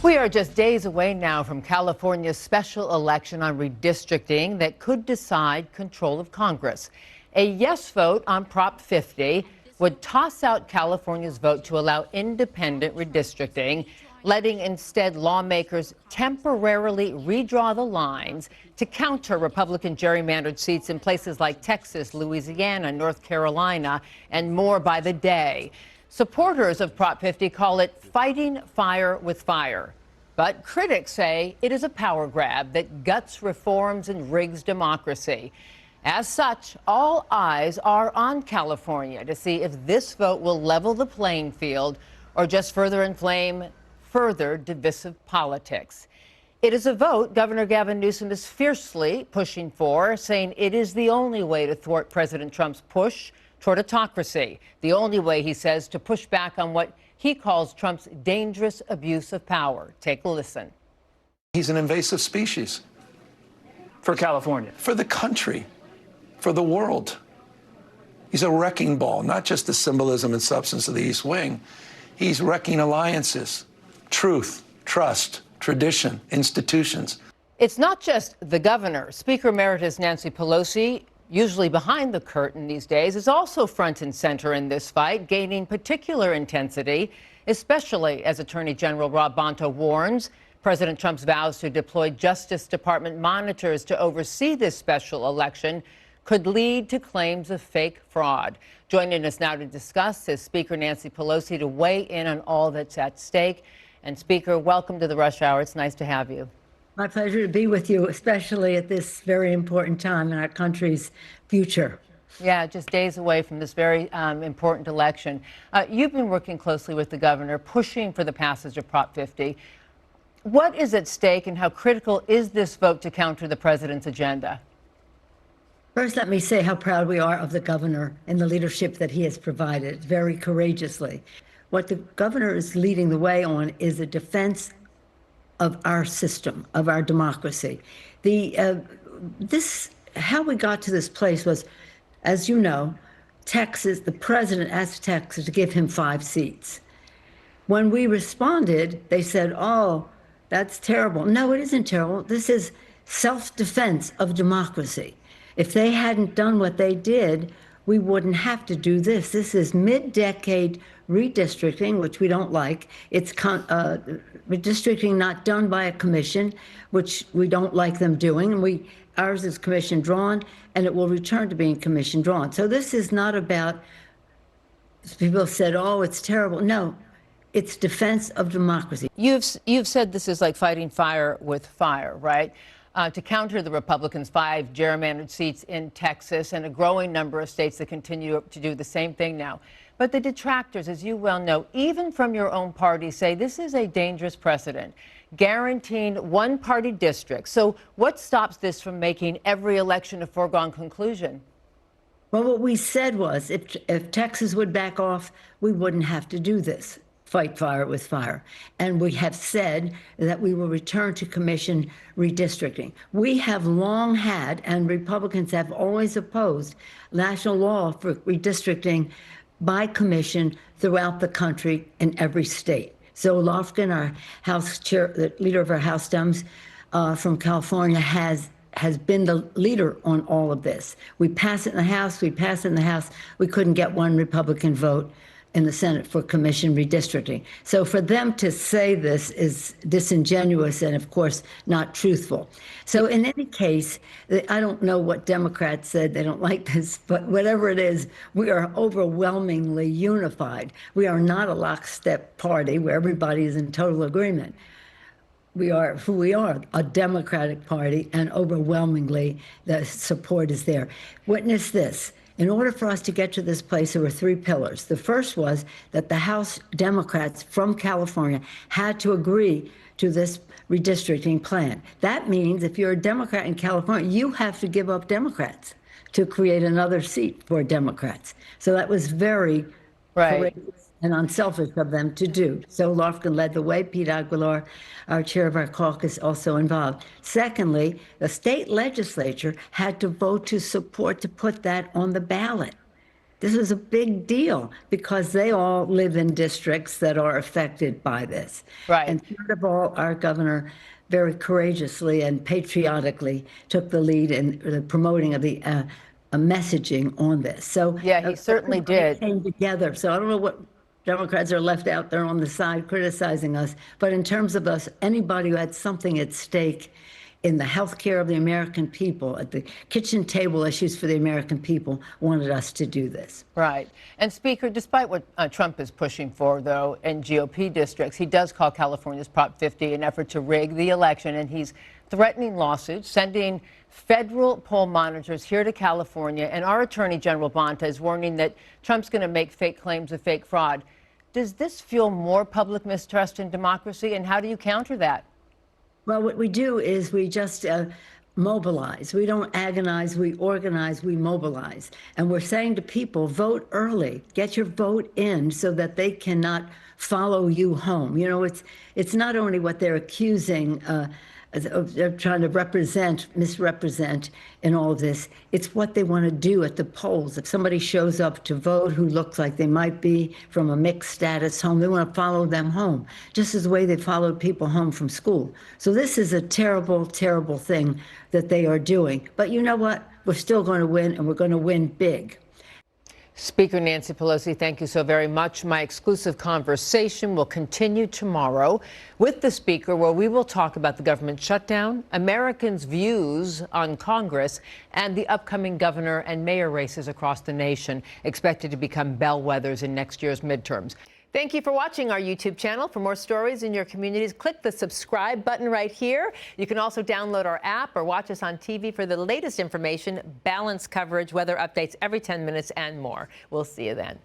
We are just days away now from California's special election on redistricting that could decide control of Congress. A yes vote on Prop 50 would toss out California's vote to allow independent redistricting, letting instead lawmakers temporarily redraw the lines to counter Republican gerrymandered seats in places like Texas, Louisiana, North Carolina, and more by the day. Supporters of Prop 50 call it fighting fire with fire. But critics say it is a power grab that guts reforms and rigs democracy. As such, all eyes are on California to see if this vote will level the playing field or just further inflame further divisive politics. It is a vote Governor Gavin Newsom is fiercely pushing for, saying it is the only way to thwart President Trump's push toward autocracy. The only way, he says, to push back on what he calls Trump's dangerous abuse of power. Take a listen. He's an invasive species. For California. For the country. For the world. He's a wrecking ball, not just the symbolism and substance of the East Wing. He's wrecking alliances, truth, trust, tradition, institutions. It's not just the governor. Speaker Emeritus Nancy Pelosi, usually behind the curtain these days, is also front and center in this fight, gaining particular intensity, especially as Attorney General Rob Bonta warns President Trump's vows to deploy Justice Department monitors to oversee this special election could lead to claims of fake fraud. Joining us now to discuss is Speaker Nancy Pelosi to weigh in on all that's at stake. And Speaker, welcome to the Rush Hour. It's nice to have you. My pleasure to be with you, especially at this very important time in our country's future. Yeah, just days away from this very important election. You've been working closely with the governor, pushing for the passage of Prop 50. What is at stake and how critical is this vote to counter the president's agenda? First, let me say how proud we are of the governor and the leadership that he has provided very courageously. What the governor is leading the way on is a defense of our system, of our democracy. How we got to this place was, as you know, Texas, the president asked Texas to give him 5 seats. When we responded, they said, oh, that's terrible. No, it isn't terrible. This is self-defense of democracy. If they hadn't done what they did, we wouldn't have to do this. This is mid-decade redistricting, which we don't like. It's redistricting not done by a commission, which we don't like them doing. And ours is commission drawn, and it will return to being commission drawn. So this is not about, people said, oh, it's terrible. No, it's defense of democracy. You've said this is like fighting fire with fire, right? To counter the Republicans' 5 gerrymandered seats in Texas and a growing number of states that continue to do the same thing now. But the detractors, as you well know, even from your own party, say this is a dangerous precedent, guaranteeing one-party districts. So what stops this from making every election a foregone conclusion? Well, what we said was if Texas would back off, we wouldn't have to do this. Fight fire with fire. And we have said that we will return to commission redistricting. We have long had, and Republicans have always opposed, national law for redistricting by commission throughout the country in every state. So Lofgren, our House chair, the leader of our House Dems from California, has been the leader on all of this. We pass it in the House, we pass it in the House. We couldn't get one Republican vote in the Senate for commission redistricting. So for them to say this is disingenuous and, of course, not truthful. So in any case, I don't know what Democrats said. They don't like this, but whatever it is, we are overwhelmingly unified. We are not a lockstep party where everybody is in total agreement. We are who we are, a Democratic Party, and overwhelmingly the support is there. Witness this. In order for us to get to this place, there were 3 pillars. The first was that the House Democrats from California had to agree to this redistricting plan. That means if you're a Democrat in California, you have to give up Democrats to create another seat for Democrats. So that was very courageous and unselfish of them to do. So Lofgren led the way. Pete Aguilar, our chair of our caucus, also involved. Secondly, the state legislature had to vote to support to put that on the ballot. This was a big deal because they all live in districts that are affected by this. Right. And third of all, our governor very courageously and patriotically took the lead in the promoting of the messaging on this. So Yeah, he certainly did. Came together. So I don't know what Democrats are left out there on the side criticizing us, but in terms of us, anybody who had something at stake in the health care of the American people, at the kitchen table issues for the American people, wanted us to do this. Right. And Speaker, despite what Trump is pushing for, though, in GOP districts, he does call California's Prop 50 an effort to rig the election, and he's threatening lawsuits, sending federal poll monitors here to California, and our Attorney General Bonta is warning that Trump's going to make fake claims of fake fraud. Does this fuel more public mistrust in democracy, and how do you counter that? Well, what we do is we just mobilize. We don't agonize, we organize, we mobilize. And we're saying to people, vote early, get your vote in so that they cannot follow you home. You know, it's not only what they're accusing, they're trying to misrepresent in all of this. It's what they want to do at the polls. If somebody shows up to vote who looks like they might be from a mixed status home, they want to follow them home, just as the way they followed people home from school. So this is a terrible, terrible thing that they are doing. But you know what? We're still going to win, and we're going to win big. Speaker Nancy Pelosi, thank you so very much. My exclusive conversation will continue tomorrow with the Speaker, where we will talk about the government shutdown, Americans' views on Congress, and the upcoming governor and mayor races across the nation, expected to become bellwethers in next year's midterms. Thank you for watching our YouTube channel. For more stories in your communities, click the subscribe button right here. You can also download our app or watch us on TV for the latest information, balanced coverage, weather updates every 10 minutes, and more. We'll see you then.